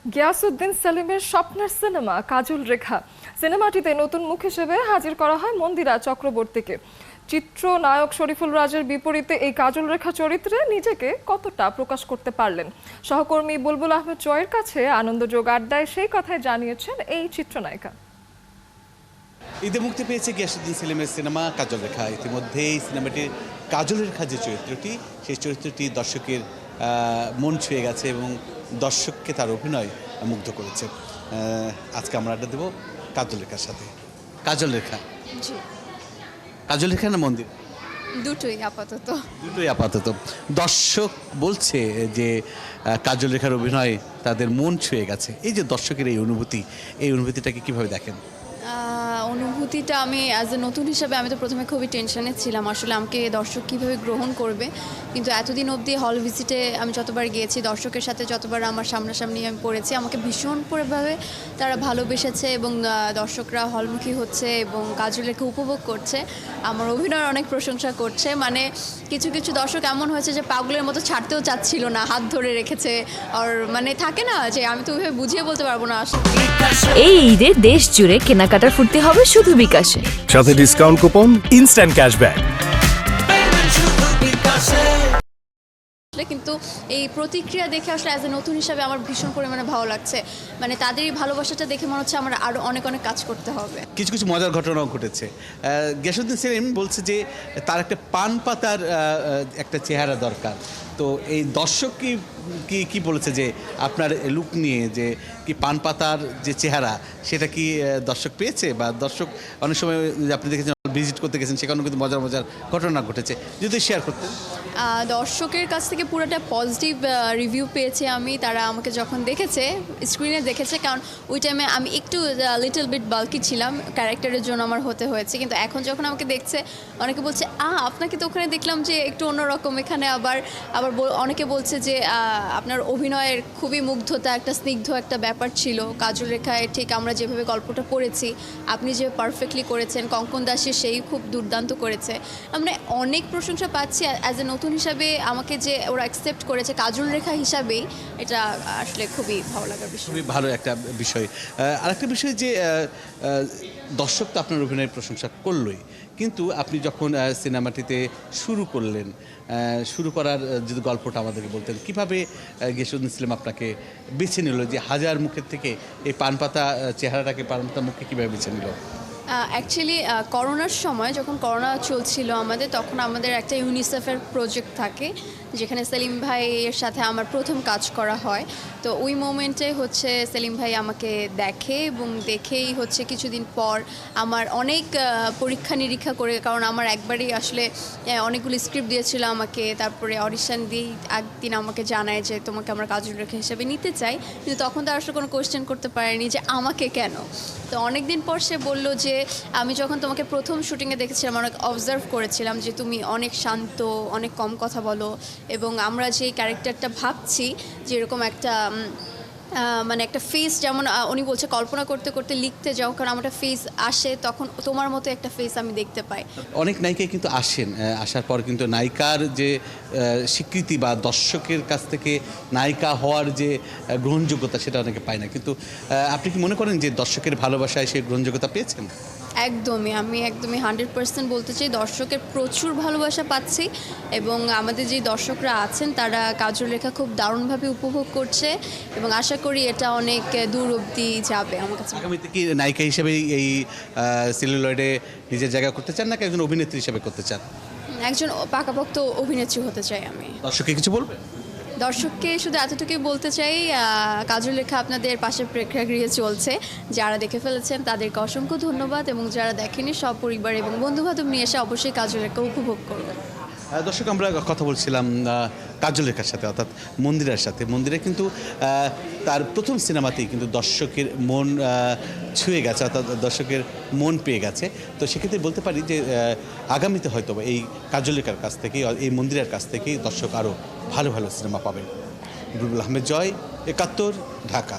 গিয়াসউদ্দিন সেলিমের স্বপ্নের সিনেমা কাজল রেখা সিনেমাটিতে নতুন মুখ হিসেবে হাজির করা হয় মন্দিরা চক্রবর্তীকে। চিত্রনায়ক শরীফুল রাজের বিপরীতে এই কাজল রেখা চরিত্রে নিজেকে কতটা প্রকাশ করতে পারলেন, সহকর্মী বুলবুল আহমেদ জয়ের কাছে আনন্দযোগ আড্ডায় সেই কথাই জানিয়েছেন এই চিত্রনায়িকা। ঈদে মুক্তি পেয়েছে গিয়াসউদ্দিন সেলিমের সিনেমা কাজল রেখা। ইতিমধ্যেই সিনেমাটির কাজল রেখা যে চরিত্রটি, সেই চরিত্রটি দর্শকের মন ছুঁয়ে গেছে এবং দর্শককে তার অভিনয় মুগ্ধ করেছে। আজকে আমরা আড্ডা দেব কাজল রেখার সাথে। কাজল রেখা, কাজল রেখা না মন্দির? দুটোই আপাতত। দুটোই আপাতত। দর্শক বলছে যে কাজল রেখার অভিনয় তাদের মন ছুঁয়ে গেছে। এই যে দর্শকের এই অনুভূতিটাকে কিভাবে দেখেন? অনুভূতিটা আমি অ্যাজ এ নতুন হিসাবে আমি তো প্রথমে খুবই টেনশনে ছিলাম, আসলে আমাকে দর্শক কীভাবে গ্রহণ করবে। কিন্তু এতদিন অবধি হল ভিজিটে আমি যতবার গিয়েছি, দর্শকের সাথে যতবার আমার সামনাসামনি আমি পড়েছি, আমাকে ভীষণভাবে তারা ভালোবেসেছে এবং দর্শকরা হলমুখী হচ্ছে এবং কাজল রেখা উপভোগ করছে। আমার অভিনয়ের অনেক প্রশংসা করছে। মানে কিছু কিছু দর্শক এমন হয়েছে যে পাগলের মতো ছাড়তেও চাচ্ছিল না, হাত ধরে রেখেছে। আর মানে থাকে না যে আমি তো ওইভাবে বুঝিয়ে বলতে পারবো না। আসলে এই ঈদে দেশ জুড়ে কেনাকাটার ফুর্তি হবে শুধু বিকাশে, সাথে ডিসকাউন্ট কুপন, ইনস্ট্যান্ট ক্যাশব্যাক। কিন্তু এই প্রতিক্রিয়া দেখে আসলে অ্যাজ এ নতুন হিসাবে আমার ভীষণ পরিমাণে ভালো লাগছে। মানে তাদের এই ভালোবাসাটা দেখে মনে হচ্ছে আমার আরও অনেক কাজ করতে হবে। কিছু কিছু মজার ঘটনাও ঘটেছে। গিয়াসউদ্দিন সেলিম বলছে যে তার একটা পান পাতার একটা চেহারা দরকার। তো এই দর্শক কি বলেছে যে আপনার লুক নিয়ে, যে কি পান পাতার যে চেহারা সেটা কি দর্শক পেয়েছে? বা দর্শক অনেক সময় আপনি দেখেছেন ভিজিট করতে গেছেন, সেখানেও কিন্তু মজার মজার ঘটনা ঘটেছে, যদি শেয়ার করতেন। দর্শকের কাছ থেকে পুরোটা পজিটিভ রিভিউ পেয়েছি আমি। তারা আমাকে যখন দেখেছে, স্ক্রিনে দেখেছে, কারণ ওই টাইমে আমি একটু লিটল বিট বাল্কি ছিলাম, ক্যারেক্টারের জন্য আমার হতে হয়েছে। কিন্তু এখন যখন আমাকে দেখছে, অনেকে বলছে আপনাকে তো ওখানে দেখলাম যে একটু অন্যরকম। এখানে আবার অনেকে বলছে যে আপনার অভিনয়ের খুবই মুগ্ধতা, একটা স্নিগ্ধ একটা ব্যাপার ছিল। কাজল রেখায় ঠিক আমরা যেভাবে গল্পটা পড়েছি, আপনি যে পারফেক্টলি করেছেন। কঙ্কন দাসের সেই খুব দুর্দান্ত করেছে। আমরা অনেক প্রশংসা পাচ্ছি অ্যাজ এ নতুন হিসাবে। আমাকে যে ওরা অ্যাকসেপ্ট করেছে কাজল রেখা হিসাবেই, এটা আসলে খুবই ভালো লাগার বিষয়, খুবই ভালো একটা বিষয়। আরেকটা বিষয় যে দর্শক তো আপনার অভিনয়ের প্রশংসা করলই, কিন্তু আপনি যখন সিনেমাটিতে শুরু করলেন, শুরু করার যদি গল্পটা আমাদেরকে বলতেন, কীভাবে গিয়াসউদ্দিন সেলিম আপনাকে বেছে নিল, যে হাজার মুখের থেকে এই পান পাতা চেহারাটাকে, পান পাতা মুখকে কীভাবে বেছে নিল? অ্যাকচুয়ালি করোনার সময়, যখন করোনা চলছিল আমাদের, তখন আমাদের একটা ইউনিসেফের প্রজেক্ট থাকে, যেখানে সেলিম ভাইয়ের সাথে আমার প্রথম কাজ করা হয়। তো ওই মোমেন্টে হচ্ছে সেলিম ভাই আমাকে দেখে এবং দেখেই হচ্ছে কিছুদিন পর আমার অনেক পরীক্ষা নিরীক্ষা করে, কারণ আমার একবারই আসলে অনেকগুলো স্ক্রিপ্ট দিয়েছিল আমাকে, তারপরে অডিশন দিয়েই একদিন আমাকে জানায় যে তোমাকে আমরা কাজল রেখা হিসেবে নিতে চাই। কিন্তু তখন তো আসলে কোনো কোয়েশ্চেন করতে পারেনি যে আমাকে কেন। তো অনেক দিন পর সে বলল যে আমি যখন তোমাকে প্রথম শুটিংয়ে দেখেছিলাম, অনেক অবজার্ভ করেছিলাম যে তুমি অনেক শান্ত, অনেক কম কথা বলো, এবং আমরা যে ক্যারেক্টারটা ভাবছি যেরকম একটা মানে একটা ফেস, যেমন উনি বলছে কল্পনা করতে করতে লিখতে যাও, কারণ আমার একটা ফেস আসে, তখন তোমার মতো একটা ফেস আমি দেখতে পাই। অনেক নায়িকাই কিন্তু আসার পর কিন্তু নায়িকার যে স্বীকৃতি বা দর্শকের কাছ থেকে নায়িকা হওয়ার যে গ্রহণযোগ্যতা, সেটা অনেকে পায় না। কিন্তু আপনি কি মনে করেন যে দর্শকের ভালোবাসায় সেই গ্রহণযোগ্যতা পেয়েছেন? আমি একদমই 100% বলতে চাই, দর্শকের প্রচুর ভালোবাসা পাচ্ছি এবং আমাদের যে দর্শকরা আছেন তারা কাজল রেখা খুব দারুণভাবে উপভোগ করছে এবং আশা করি এটা অনেক দূর অবধি যাবে। আমার কাছে আগামীতে কি নায়িকা হিসেবে এই সেলুলয়েডে নিজের জায়গা করতে চান, নাকি একজন অভিনেত্রী হিসেবে করতে চান? একজন পাকাপোক্ত অভিনেত্রী হতে চাই আমি। দর্শককে কিছু বলবেন? দর্শককে শুধু এতটুকুই বলতে চাই, কাজল রেখা আপনাদের পাশে প্রেক্ষাগৃহে চলছে। যারা দেখে ফেলেছেন তাদেরকে অসংখ্য ধন্যবাদ, এবং যারা দেখেনি সব পরিবার এবং বন্ধুবান্ধব নিয়ে এসে অবশ্যই কাজল রেখা উপভোগ করবেন। দর্শক, আমরা কথা বলছিলাম কাজল রেখার সাথে, অর্থাৎ মন্দিরের সাথে। মন্দিরে কিন্তু তার প্রথম সিনেমাতেই কিন্তু দর্শকের মন ছুঁয়ে গেছে, অর্থাৎ দর্শকের মন পেয়ে গেছে। তো সেক্ষেত্রে বলতে পারি যে আগামীতে হয়তো এই কাজল রেখার কাছ থেকে, এই মন্দিরের কাছ থেকেই দর্শক আরও ভালো ভালো সিনেমা পাবেন। বুলবুল আহমেদ জয়, ৭১, ঢাকা।